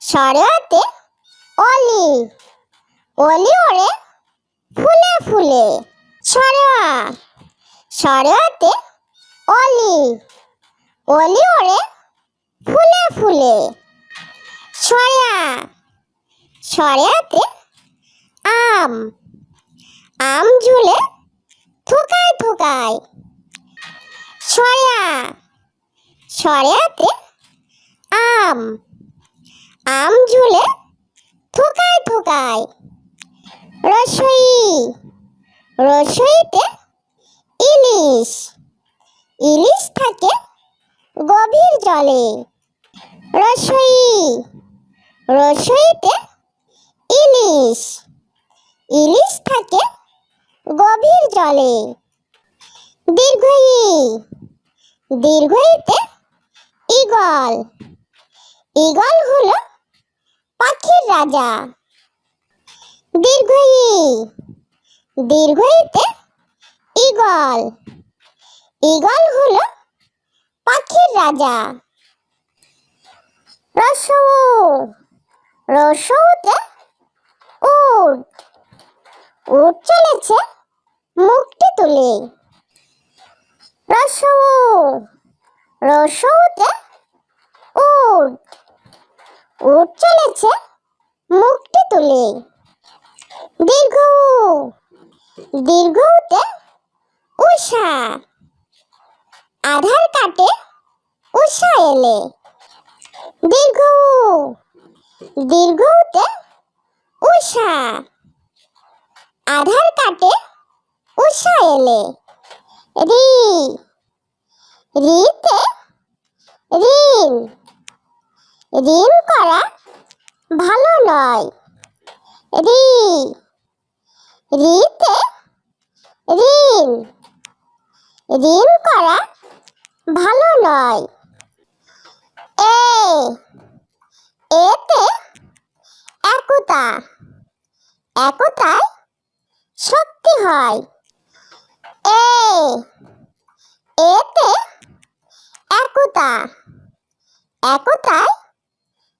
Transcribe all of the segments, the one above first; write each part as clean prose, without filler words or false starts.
সরেয়াতে অলি, অলি ওড়ে ফুলে ফুলে। সরেয়া, সরেয়াতে অলি, অলি ওড়ে ফুলে ফুলে। সরেয়া, সরেয়াতে আম, আম ঝুলে থোকায় থোকায়। সরেয়া, সরেয়াতে আম, আম ঝুলে থোকায় থোকায়। রসই, রসইতে ইলিশ, ইলিশ থাকে গভীর জলে। রসই, রসইতে ইলিশ, ইলিশ থাকে গভীর জলে। দীর্ঘই, দীর্ঘইতে ঈগল, ঈগল হলো পাখির রাজা। দীর্ঘই, দীর্ঘইতে ঈগল, ঈগল হলো পাখির রাজা। রসৌ, রসৌতে উট, উট চলেছে মুখটি তুলে। রসৌ, রসৌতে উট, উট চলেছে মুখটি তুলে। দীর্ঘ, দীর্ঘতে উষা, আধার কাটে উষা এলে। দীর্ঘ, দীর্ঘতে উষা, আধার কাটে উষা এলে। রি, রিতে ঋণ, ঋণ করা ভালো নয়। রি, রিতে ঋণ, ঋণ করা ভালো নয়। এ, এতে একতা, একতায় শক্তি হয়। এ, এতে একতা, একতায়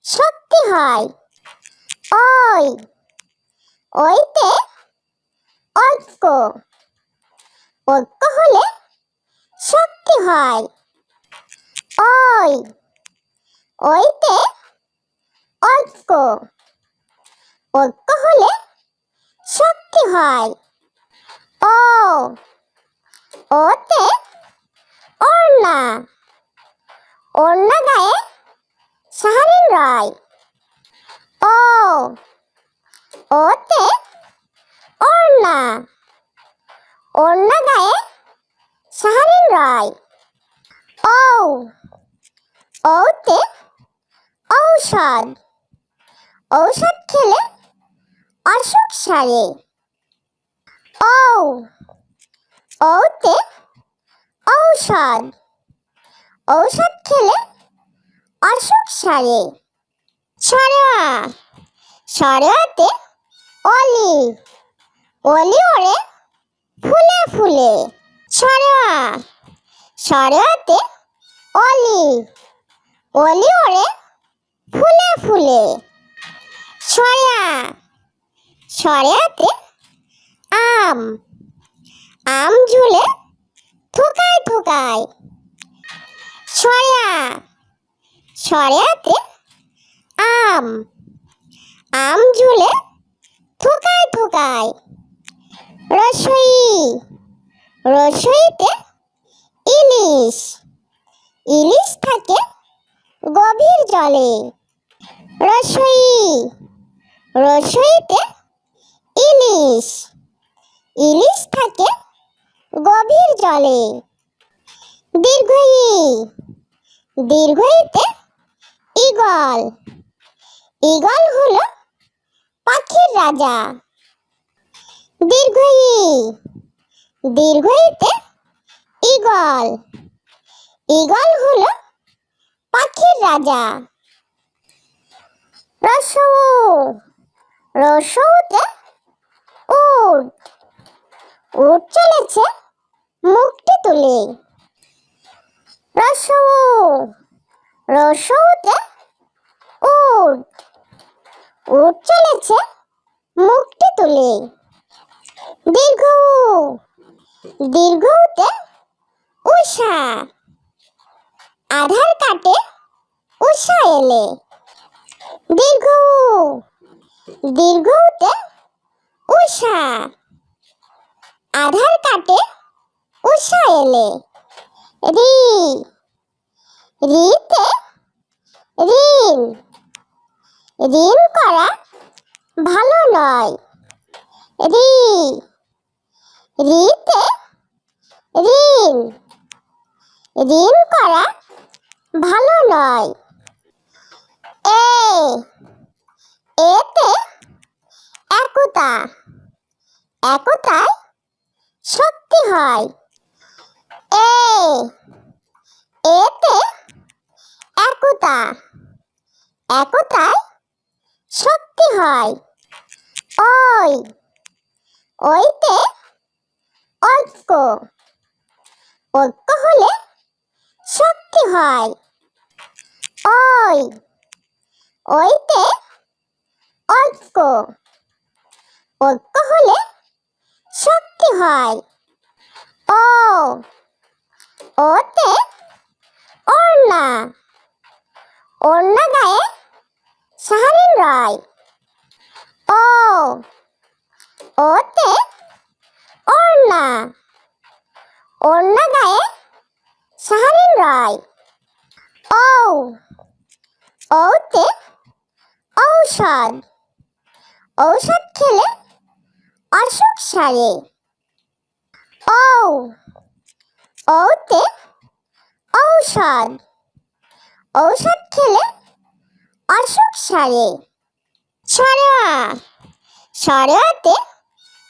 শক্তি হয়। ওই, ওইতে ঐক্য, ঐক্য হলে শক্তি হয়। ওই, ওইতে ঐক্য, ঐক্য হলে শক্তি হয়। ও, ওতে ওড়না, ওড়না গায়ে শাহরিন রয়। ও, ওতে ওড়না, ওড়না গায়ে শাহরিন রয়। ও, ওতে ঔষধ, ঔষধ খেলে অসুখ সারে। ও, ওতে ঔষধ, ঔষধ খেলে অসুখ সারে। সরেয়া, সরেয়াতে অলি, অলি ওড়ে ফুলে ফুলে। সরেয়া, সরেয়াতে অলি, অলি ওড়ে ফুলে ফুলে। সরেয়া, সরেয়াতে আম, আম ঝুলে থোকায় থোকায়। সরেয়া, সরেয়াতে আম, আম ঝুলে থোকায় থোকায়। রসই, রসইতে ইলিশ, ইলিশ থাকে গভীর জলে। রসই, রসইতে ইলিশ, ইলিশ থাকে গভীর জলে। দীর্ঘই, দীর্ঘইতে ঈগল, ঈগল হলো পাখির রাজা। দীর্ঘই, দীর্ঘইতে ঈগল, ঈগল হলো পাখির রাজা। রসৌ, রসৌতে উট, উট চলেছে মুখটি তুলে। রসৌ, রসৌতে উট, উট চলেছে মুখটি তুলে। দীর্ঘ উ, দীর্ঘ উতে উষা, আধার কাটে উষা এলে। দীর্ঘ উ, দীর্ঘ উতে উষা, আধার কাটে উষা এলে। রি, রিতে ঋণ, ঋণ করা ভালো নয়। রি, রিতে ঋণ, ঋণ করা ভালো নয়। এ, এতে একতা, একতায় শক্তি হয়। এ, এতে একতা, একতায় শক্তি হয়। ওই, ওইতে ঐক্য, ঐক্য হলে শক্তি হয়। ওই, ওইতে ঐক্য, ঐক্য হলে শক্তি হয়। ও, ওতে ওড়না, ওড়না গায়ে শাহারিন রয়। ও, ওতে ওড়না, ওড়না গায়ে শাহারিন রয়। ও, ওতে ঔষধ, ঔষধ খেলে অসুখ সারে। ও, ওতে ঔষধ, ঔষধ খেলে অসুখ সারে। সরেয়া, সরেয়াতে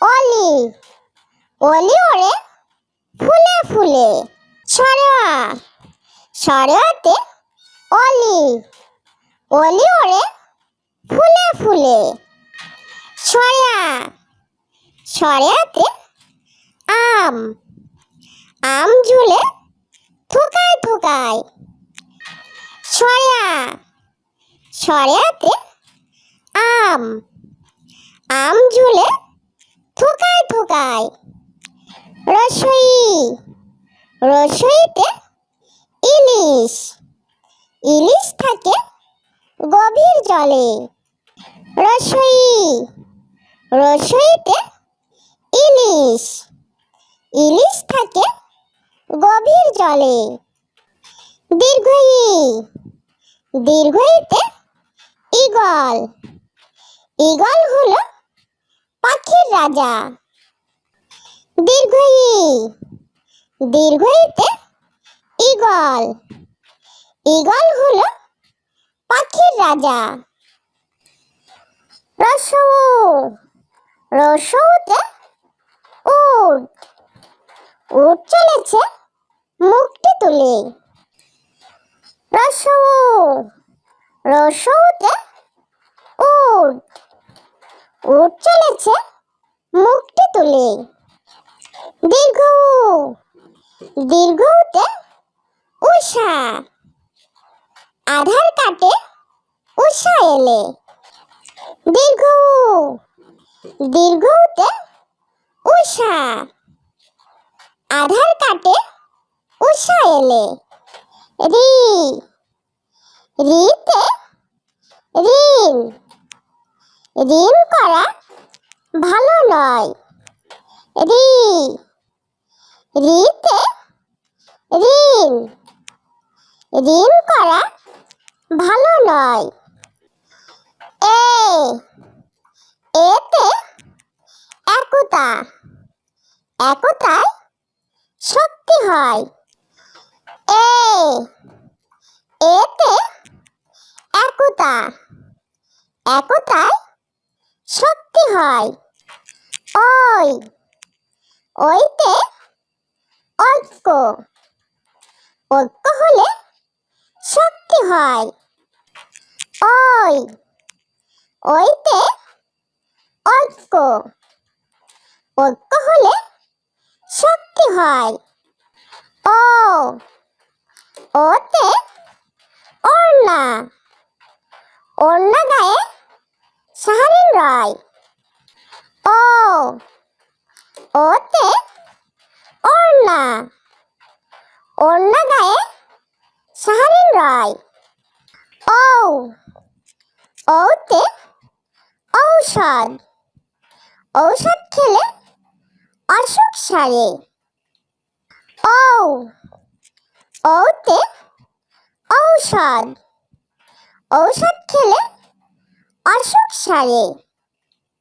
অলি, অলি ওড়ে ফুলে ফুলে। সরেয়া, সরেয়াতে অলি, অলি ওড়ে ফুলে ফুলে। সরেয়া, সরেয়াতে আম, আম ঝুলে থোকায় থোকায়। সরেয়া, সরেয়াতে আম, আম ঝুলে থোকায় থোকায়। রসই, রসইতে ইলিশ, ইলিশ থাকে গভীর জলে। রসই, রসইতে ইলিশ, ইলিশ থাকে গভীর জলে। দীর্ঘই, দীর্ঘইতে ঈগল, ঈগল হলো পাখির রাজা। দীর্ঘই, দীর্ঘইতে ঈগল, ঈগল হলো পাখির রাজা। রসৌ, রসৌতে উট, উট চলেছে মুখটি তুলে। রসৌ, রসৌতে উট, উট চলেছে মুখটি তুলে। দীর্ঘ উ, দীর্ঘ উতে উষা, আধার কাটে উষা এলে। দীর্ঘ উ, দীর্ঘ উতে উষা, আধার কাটে উষা এলে। রি, রিতে ঋণ, ঋণ করা ভালো নয়। রি, রিতে ঋণ, ঋণ করা ভালো নয়। এ, এতে একতা, একতায় শক্তি হয়। এ, এতে একতা, একতায় শক্তি হয়। ওই, ওইতে ঐক্য, ঐক্য হলে শক্তি হয়। ওই, ওইতে ঐক্য, ঐক্য হলে শক্তি হয়। ও, ওতে ওড়না, ওড়না গায়ে সাহারিন রয়। ও, ওতে ওড়না, ওড়না গায়ে সাহারিন রয়। ঔ, ওতে ঔষধ, ঔষধ খেলে অসুখ সারে। ঔ, ওতে ঔষধ, ঔষধ খেলে অসুখ সারে।